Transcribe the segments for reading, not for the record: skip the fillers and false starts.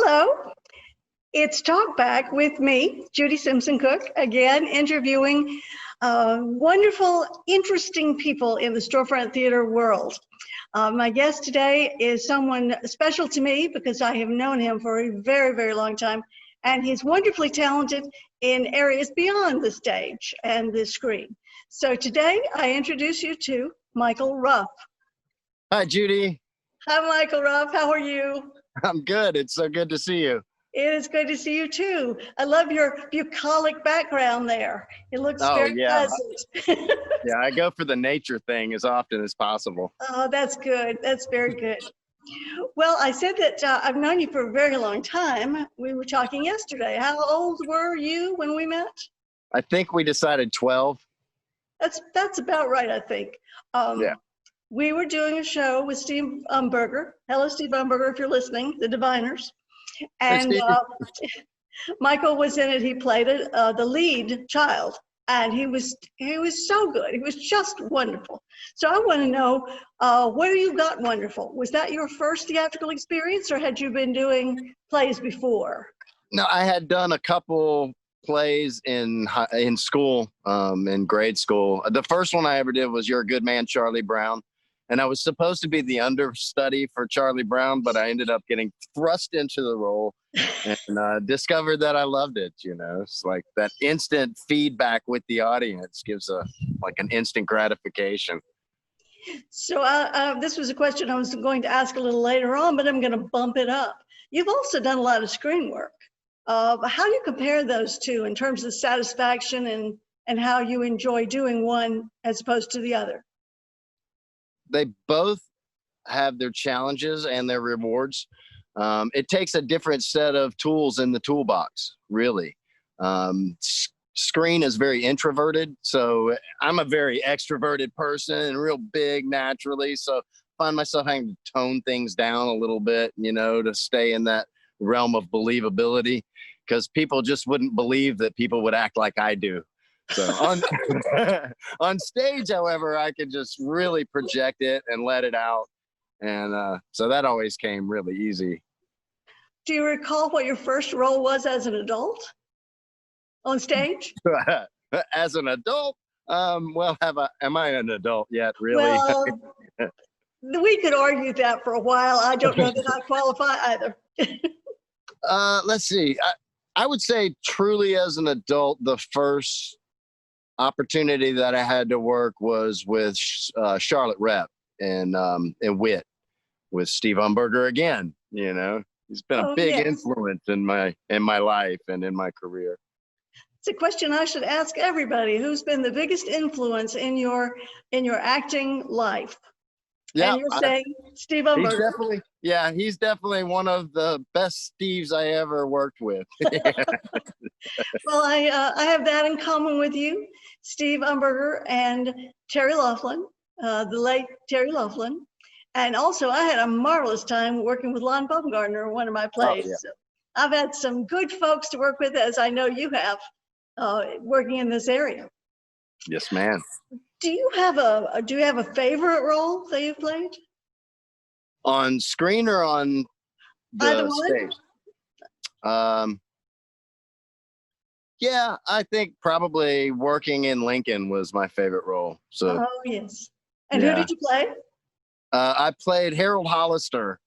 Hello, it's Talkback with me, Judy Simpson Cook, again interviewing wonderful, interesting people in the storefront theater world. My guest today is someone special to me because I have known him for a very, very long time, and he's wonderfully talented in areas beyond the stage and the screen. So today I introduce you to Michael Ruff. Hi, Judy. Hi, Michael Ruff. How are you? I'm good. It's so good to see you. It is good to see you too. I love your bucolic background there. It looks very pleasant. Yeah, I go for the nature thing as often as possible. Oh, that's good. That's very good. Well, I said that I've known you for a very long time. We were talking yesterday. How old were you when we met? I think we decided 12. That's about right, I think. Yeah. We were doing a show with Steve Umberger. Hello, Steve Umberger, if you're listening, the Diviners. And Michael was in it. He played it, the lead child, and he was so good. He was just wonderful. So I want to know, where you got wonderful? Was that your first theatrical experience, or had you been doing plays before? No, I had done a couple plays in school, in grade school. The first one I ever did was You're a Good Man, Charlie Brown. And I was supposed to be the understudy for Charlie Brown, but I ended up getting thrust into the role and discovered that I loved it. You know, it's like that instant feedback with the audience gives an instant gratification. So this was a question I was going to ask a little later on, but I'm going to bump it up. You've also done a lot of screen work. How do you compare those two in terms of satisfaction and how you enjoy doing one as opposed to the other? They both have their challenges and their rewards. It takes a different set of tools in the toolbox, really. Screen is very introverted, so I'm a very extroverted person and real big naturally, so I find myself having to tone things down a little bit, you know, to stay in that realm of believability, because people just wouldn't believe that people would act like I do. So on stage, however, I could just really project it and let it out. And so that always came really easy. Do you recall what your first role was as an adult on stage? As an adult? Well, am I an adult yet, really? Well, we could argue that for a while. I don't know that I qualify either. Let's see. I would say truly as an adult, the first opportunity that I had to work was with Charlotte Rep and Wit with Steve Umberger again. You know, he's been a big influence in my life and in my career. It's a question I should ask everybody. Who's been the biggest influence in your acting life? Yeah, and you're saying Steve Umberger. He's definitely one of the best Steves I ever worked with. Well, I have that in common with you, Steve Umberger and Terry Laughlin, the late Terry Laughlin. And also I had a marvelous time working with Lon Baumgartner in one of my plays. Oh, yeah. So I've had some good folks to work with, as I know you have, working in this area. Yes, ma'am. Do you have a favorite role that you've played? On screen or on the stage? Yeah, I think probably working in Lincoln was my favorite role. So. Oh yes. And who did you play? I played Harold Hollister,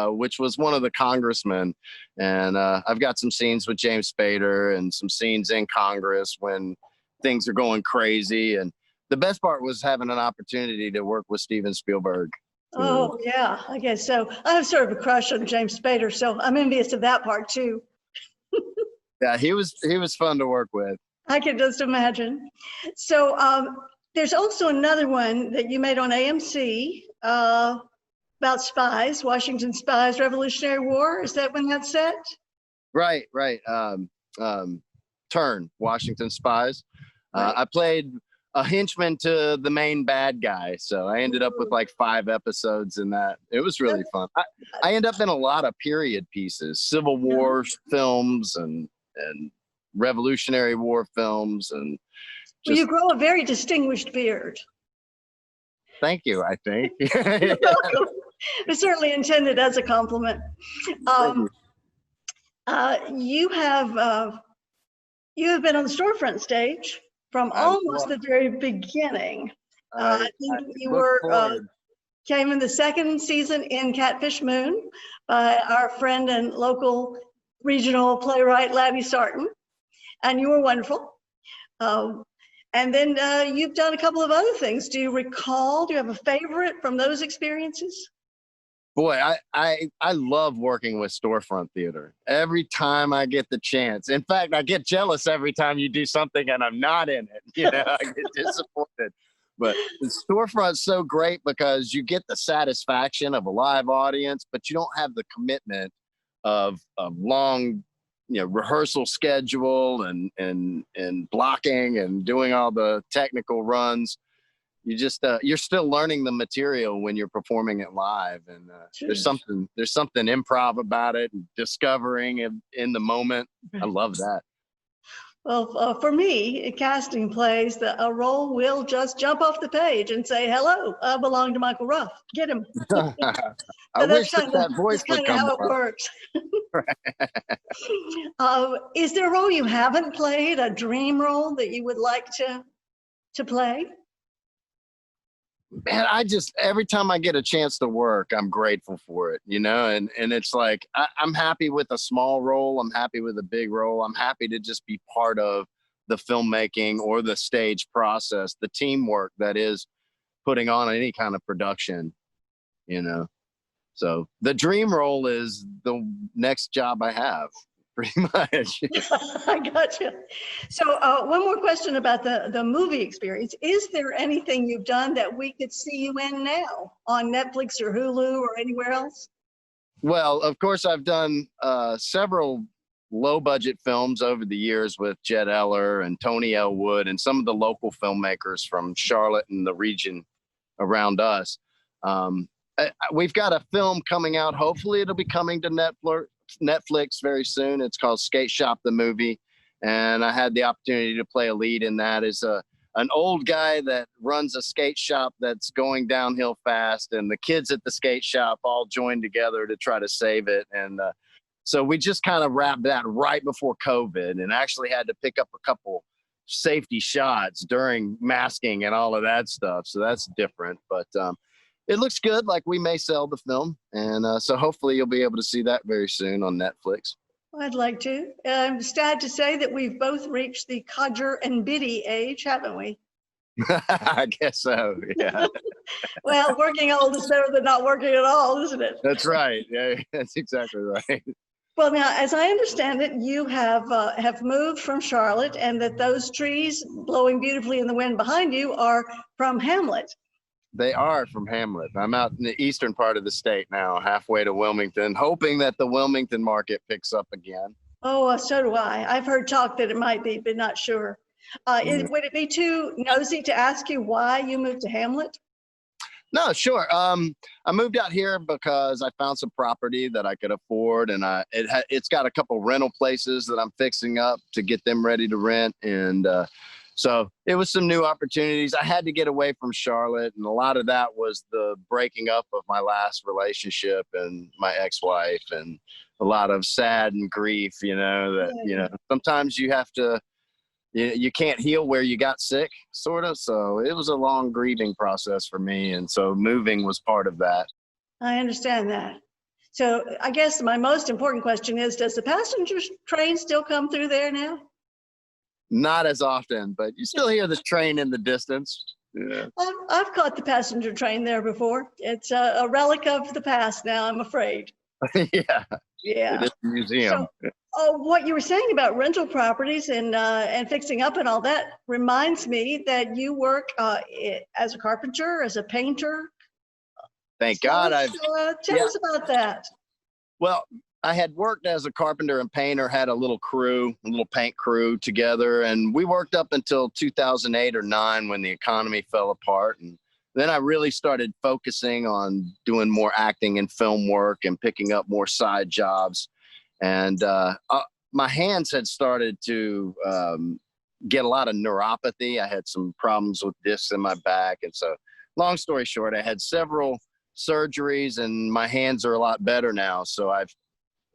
which was one of the congressmen, and I've got some scenes with James Spader and some scenes in Congress when things are going crazy. And the best part was having an opportunity to work with Steven Spielberg. Oh yeah, I guess so. I have sort of a crush on James Spader, so I'm envious of that part too. Yeah, he was fun to work with. I can just imagine. So there's also another one that you made on AMC about Spies, Washington Spies, Revolutionary War. Is that when that's set? Right. Turn, Washington Spies. Right. I played a henchman to the main bad guy, so I ended up with like 5 episodes in that. It was really fun. I end up in a lot of period pieces, Civil War films and Revolutionary War films, and well, you grow a very distinguished beard. Thank you, I think. You're welcome. It's certainly intended as a compliment. You have been on the storefront stage from almost the very beginning. I think you came in the second season in Catfish Moon by our friend and local regional playwright, Laddie Sarton, and you were wonderful. And then you've done a couple of other things. Do you recall, do you have a favorite from those experiences? Boy, I love working with storefront theater. Every time I get the chance. In fact, I get jealous every time you do something and I'm not in it. You know, I get disappointed. But the storefront's so great because you get the satisfaction of a live audience, but you don't have the commitment of long, rehearsal schedule and blocking and doing all the technical runs. You just you're still learning the material when you're performing it live, and there's something improv about it, and discovering in the moment. I love that. Well, for me, casting plays, a role will just jump off the page and say, "Hello, I belong to Michael Ruff. Get him." I wish that voice would come. That's kind of how it works. Is there a role you haven't played, a dream role that you would like to play? Man, every time I get a chance to work, I'm grateful for it, and it's like, I'm happy with a small role. I'm happy with a big role. I'm happy to just be part of the filmmaking or the stage process, the teamwork that is putting on any kind of production, So the dream role is the next job I have. Pretty much. I got you. So one more question about the movie experience. Is there anything you've done that we could see you in now on Netflix or Hulu or anywhere else? Well, of course, I've done several low budget films over the years with Jed Eller and Tony Elwood and some of the local filmmakers from Charlotte and the region around us. We've got a film coming out. Hopefully it'll be coming to Netflix very soon. It's called Skate Shop the Movie, and I had the opportunity to play a lead in that. Is an old guy that runs a skate shop that's going downhill fast, and the kids at the skate shop all joined together to try to save it. And so we just kind of wrapped that right before COVID, and actually had to pick up a couple safety shots during masking and all of that stuff. So that's different, but it looks good. Like, we may sell the film. And so hopefully you'll be able to see that very soon on Netflix. I'd like to. I'm sad to say that we've both reached the codger and biddy age, haven't we? I guess so, yeah. Well, working old is better than not working at all, isn't it? That's right. Yeah, that's exactly right. Well, now, as I understand it, you have moved from Charlotte, and that those trees blowing beautifully in the wind behind you are from Hamlet. They are from Hamlet. I'm out in the eastern part of the state now, halfway to Wilmington, hoping that the Wilmington market picks up again. Oh, so do I. I've heard talk that it might be, but not sure. Would it be too nosy to ask you why you moved to Hamlet? No, sure. I moved out here because I found some property that I could afford, and it's got a couple rental places that I'm fixing up to get them ready to rent, and so it was some new opportunities. I had to get away from Charlotte, and a lot of that was the breaking up of my last relationship and my ex-wife, and a lot of sad and grief, sometimes you have to, you can't heal where you got sick, sort of. So it was a long grieving process for me. And so moving was part of that. I understand that. So I guess my most important question is, does the passenger train still come through there now? Not as often, but you still hear the train in the distance. Yeah. I've caught the passenger train there before. It's a relic of the past now, I'm afraid. Yeah. Yeah. It is a museum. So, what you were saying about rental properties and fixing up and all that reminds me that you work as a carpenter, as a painter. Thank God. Tell us about that. Well, I had worked as a carpenter and painter, had a little paint crew together, and we worked up until 2008 or 9 when the economy fell apart. And then I really started focusing on doing more acting and film work and picking up more side jobs. And my hands had started to get a lot of neuropathy. I had some problems with discs in my back. And so, long story short, I had several surgeries, and my hands are a lot better now. So I've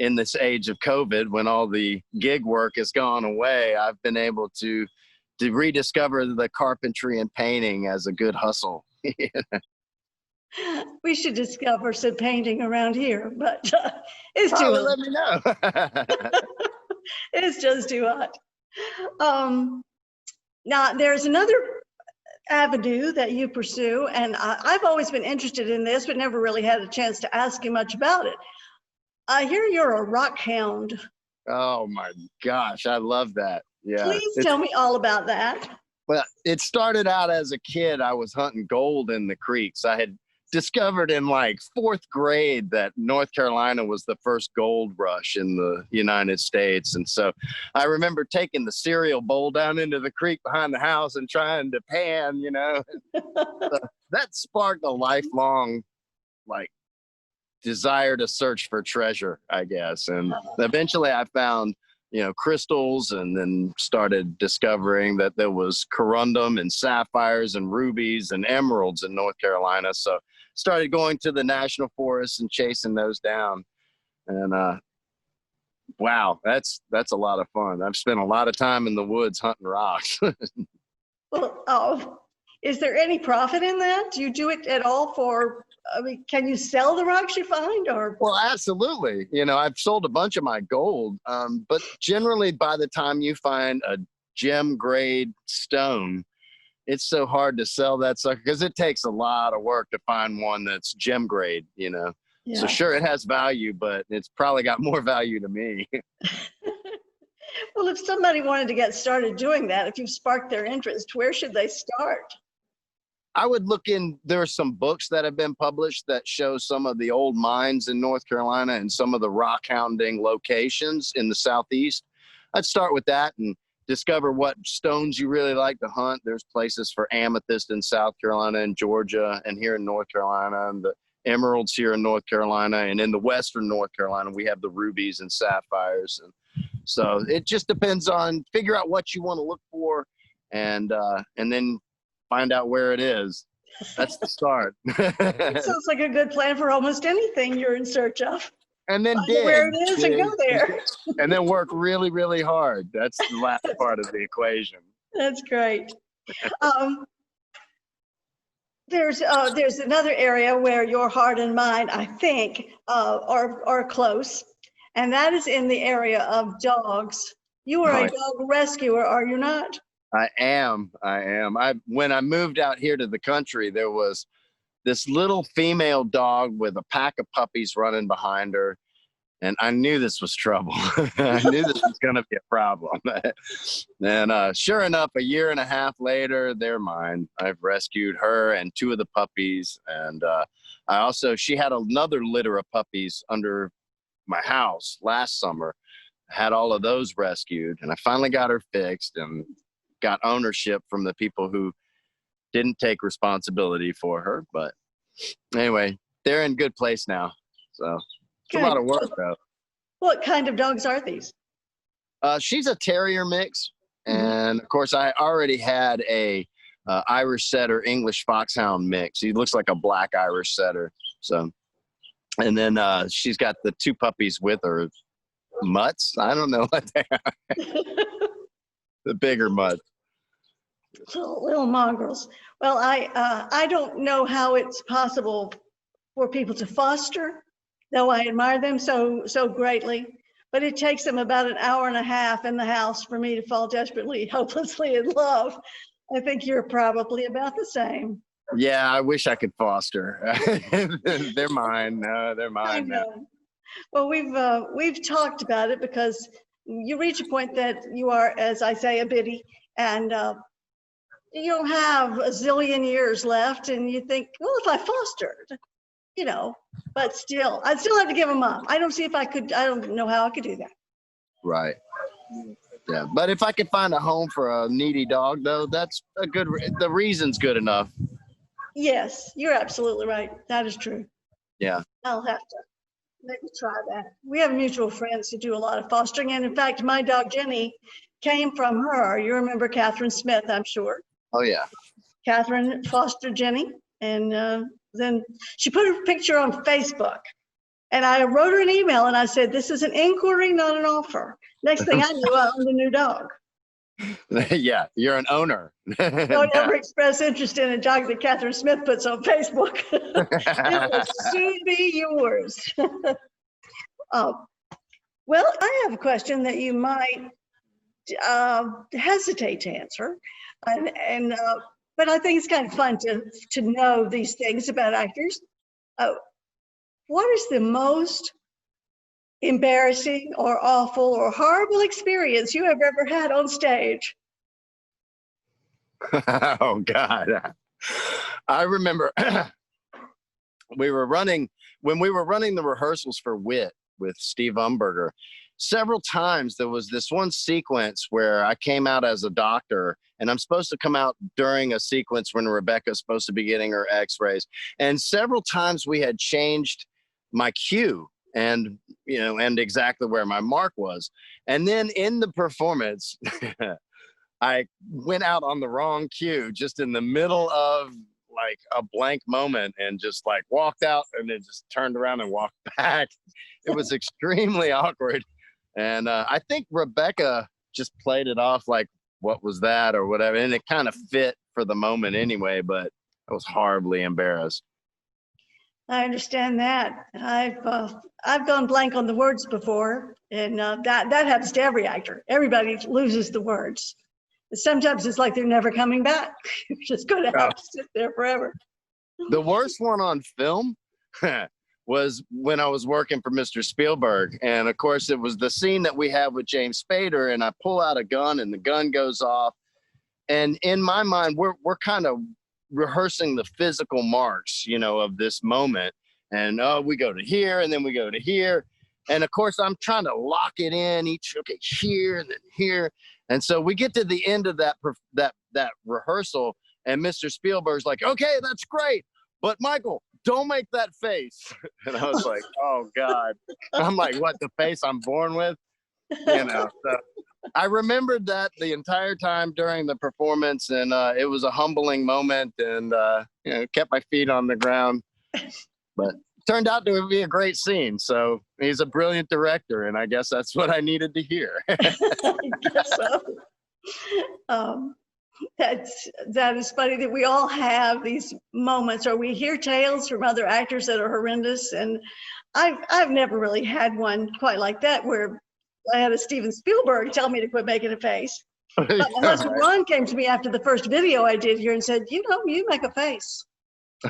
in this age of COVID, when all the gig work has gone away, I've been able to rediscover the carpentry and painting as a good hustle. We should discover some painting around here, but it's too hot. Let me know. It's just too hot. Now, there's another avenue that you pursue, and I've always been interested in this, but never really had a chance to ask you much about it. I hear you're a rock hound. Oh my gosh, I love that. Yeah. Please tell me all about that. Well, it started out as a kid. I was hunting gold in the creeks. I had discovered in like 4th grade that North Carolina was the first gold rush in the United States. And so I remember taking the cereal bowl down into the creek behind the house and trying to pan, you know. So that sparked a lifelong like desire to search for treasure, I guess. And eventually I found, you know, crystals, and then started discovering that there was corundum and sapphires and rubies and emeralds in North Carolina. So started going to the national forests and chasing those down. And wow, that's a lot of fun. I've spent a lot of time in the woods hunting rocks. Well, is there any profit in that? Do you do it at all for, I mean, can you sell the rocks you find, or? Well, absolutely. You know, I've sold a bunch of my gold, but generally by the time you find a gem grade stone, it's so hard to sell that sucker because it takes a lot of work to find one that's gem grade, you know. Yeah. So sure, it has value, but it's probably got more value to me. Well, if somebody wanted to get started doing that, if you've sparked their interest, where should they start? I would look in, there are some books that have been published that show some of the old mines in North Carolina and some of the rock hounding locations in the Southeast. I'd start with that and discover what stones you really like to hunt. There's places for amethyst in South Carolina and Georgia, and here in North Carolina, and the emeralds here in North Carolina, and in the Western North Carolina, we have the rubies and sapphires. And so it just depends on, figure out what you want to look for, and then find out where it is. That's the start. It sounds like a good plan for almost anything you're in search of. And then dig where it is and go there. And then work really, really hard. That's the last part of the equation. That's great. There's another area where your heart and mind, I think, are close, and that is in the area of dogs. You are a dog rescuer, are you not? I am. When I moved out here to the country, there was this little female dog with a pack of puppies running behind her. And I knew this was trouble. I knew this was going to be a problem. And sure enough, a year and a half later, they're mine. I've rescued her and 2 of the puppies. And she had another litter of puppies under my house last summer. I had all of those rescued, and I finally got her fixed and got ownership from the people who didn't take responsibility for her. But anyway, they're in good place now. So it's a lot of work, though. What kind of dogs are these? She's a terrier mix. And of course, I already had a Irish setter, English foxhound mix. He looks like a black Irish setter. So, and then she's got the 2 puppies with her. Mutts? I don't know what they are. The bigger mutts. Little mongrels. Well, I don't know how it's possible for people to foster, though I admire them so greatly. But it takes them about an hour and a half in the house for me to fall desperately, hopelessly in love. I think you're probably about the same. Yeah, I wish I could foster. They're mine. No, they're mine now. Well, we've talked about it because you reach a point that you are, as I say, a biddy, and you don't have a zillion years left, and you think, well, if I fostered, you know, but still, I'd still have to give them up. I don't know how I could do that. Right. Yeah, but if I could find a home for a needy dog, though, that's the reason's good enough. Yes, you're absolutely right. That is true. Yeah. I'll have to maybe try that. We have mutual friends who do a lot of fostering, and in fact, my dog Jenny came from her. You remember Catherine Smith, I'm sure. Oh yeah. Catherine fostered Jenny, and then she put her picture on Facebook, And I wrote her an email and I said, this is an inquiry, not an offer. Next thing I knew, I owned a new dog. Yeah, you're an owner. Don't ever express interest in a dog that Catherine Smith puts on Facebook. It will soon be yours. Well, I have a question that you might hesitate to answer, but I think it's kind of fun to know these things about actors. What is the most embarrassing or awful or horrible experience you have ever had on stage? Oh God. I remember when we were running the rehearsals for Wit with Steve Umberger, several times there was this one sequence where I came out as a doctor and I'm supposed to come out during a sequence when Rebecca's supposed to be getting her x-rays. And several times we had changed my cue and exactly where my mark was. And then in the performance, I went out on the wrong cue just in the middle of like a blank moment and just like walked out and then just turned around and walked back. It was extremely awkward. And I think Rebecca just played it off like, what was that or whatever. And it kind of fit for the moment anyway, but I was horribly embarrassed. I understand that. I've gone blank on the words before, and that happens to every actor. Everybody loses the words. Sometimes it's like they're never coming back. You're just going to have to sit there forever. The worst one on film was when I was working for Mr. Spielberg. And of course, it was the scene that we have with James Spader, and I pull out a gun and the gun goes off. And in my mind, we're kind of rehearsing the physical marks, of this moment. And we go to here and then we go to here. And of course, I'm trying to lock it in okay, here and then here. And so we get to the end of that rehearsal, and Mr. Spielberg's like, okay, that's great, but Michael, don't make that face. And I was like, oh God. I'm like, what, the face I'm born with? So I remembered that the entire time during the performance, and it was a humbling moment, and kept my feet on the ground. But turned out to be a great scene. So he's a brilliant director, and I guess that's what I needed to hear. I guess so. That is funny that we all have these moments, or we hear tales from other actors that are horrendous. And I've never really had one quite like that, where I had a Steven Spielberg tell me to quit making a face. But my husband Ron came to me after the first video I did here and said, you make a face.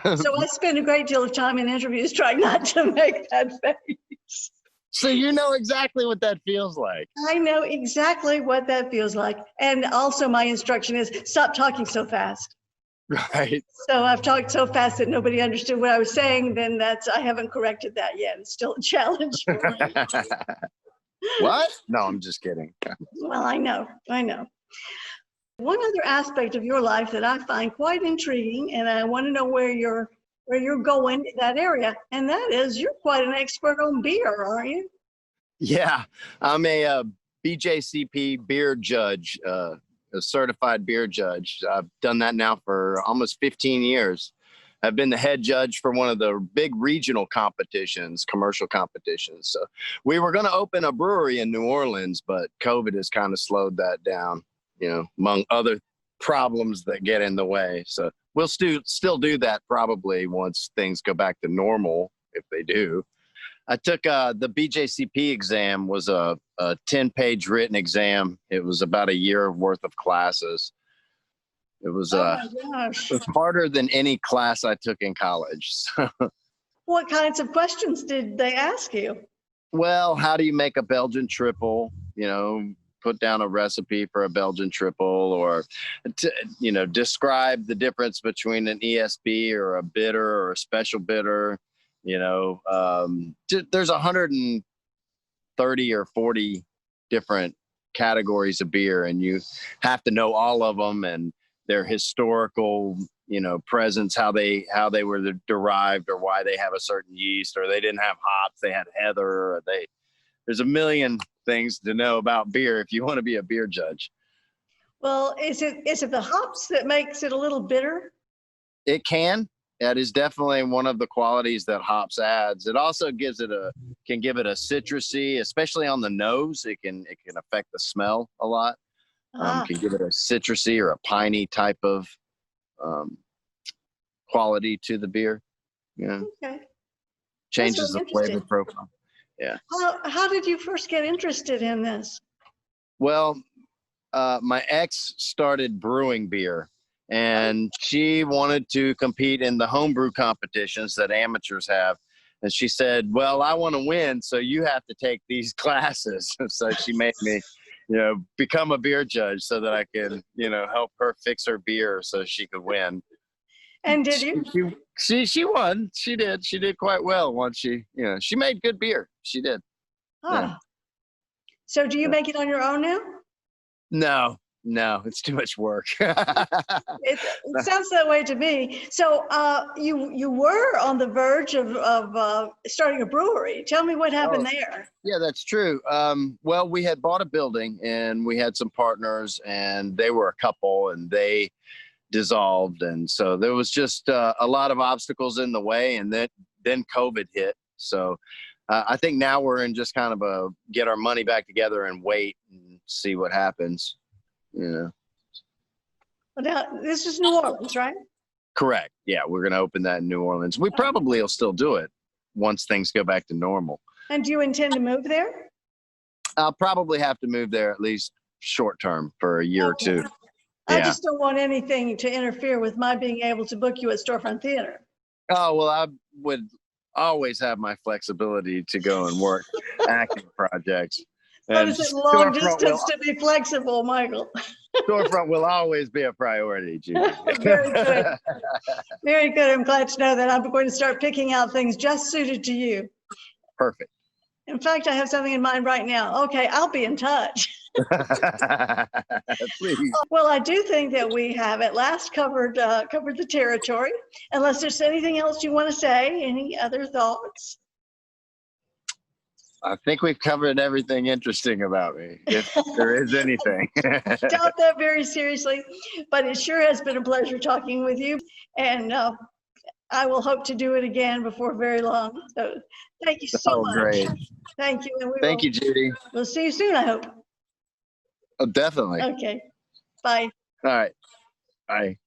So I spend a great deal of time in interviews trying not to make that face. So you know exactly what that feels like. I know exactly what that feels like. And also my instruction is stop talking so fast. Right. So I've talked so fast that nobody understood what I was saying. Then I haven't corrected that yet. It's still a challenge for me. What? No, I'm just kidding. Well, I know. One other aspect of your life that I find quite intriguing, and I want to know where you're going in that area, and that is you're quite an expert on beer, aren't you? Yeah, I'm a BJCP beer judge, a certified beer judge. I've done that now for almost 15 years. I've been the head judge for one of the big regional competitions, commercial competitions. So we were going to open a brewery in New Orleans, but COVID has kind of slowed that down, among other problems that get in the way. So we'll still do that probably once things go back to normal, if they do. I took the BJCP exam, was a 10-page written exam. It was about a year worth of classes. It was harder than any class I took in college. What kinds of questions did they ask you? Well, how do you make a Belgian triple? Put down a recipe for a Belgian triple, or describe the difference between an ESB or a bitter or a special bitter. There's 130 or 40 different categories of beer, and you have to know all of them and their historical, presence, how they were derived, or why they have a certain yeast, or they didn't have hops, they had heather, or there's a million things to know about beer if you want to be a beer judge. Well, is it the hops that makes it a little bitter? It can. That is definitely one of the qualities that hops adds. It also can give it a citrusy, especially on the nose. It can affect the smell a lot. Can give it a citrusy or a piney type of quality to the beer. Yeah. Okay. Changes the flavor profile. Yeah. How did you first get interested in this? Well, my ex started brewing beer, and she wanted to compete in the homebrew competitions that amateurs have. And she said, well, I want to win, so you have to take these classes. So she made me, become a beer judge so that I could, help her fix her beer so she could win. And did you? She won. She did. She did quite well once she made good beer. She did. Yeah. So do you make it on your own now? No, it's too much work. It sounds that way to me. So you were on the verge of starting a brewery. Tell me what happened there. Yeah, that's true. Well, we had bought a building and we had some partners, and they were a couple, and they dissolved. And so there was just a lot of obstacles in the way, and then COVID hit. So I think now we're in just kind of get our money back together and wait and see what happens. Well, now, this is New Orleans, right? Correct. Yeah, we're going to open that in New Orleans. We probably will still do it once things go back to normal. And do you intend to move there? I'll probably have to move there at least short term for a year or two. I just don't want anything to interfere with my being able to book you at Storefront Theater. Oh, well, I would always have my flexibility to go and work acting projects. But is it long distance to be flexible, Michael? Storefront will always be a priority, Judy. Very good. Very good. I'm glad to know that I'm going to start picking out things just suited to you. Perfect. In fact, I have something in mind right now. Okay, I'll be in touch. Please. Well, I do think that we have at last covered the territory. Unless there's anything else you want to say, any other thoughts? I think we've covered everything interesting about me, if there is anything. Doubt that very seriously, but it sure has been a pleasure talking with you, and I will hope to do it again before very long. So thank you so much. Great. Thank you. And thank you, Judy. We'll see you soon, I hope. Oh, definitely. Okay. Bye. All right. Bye.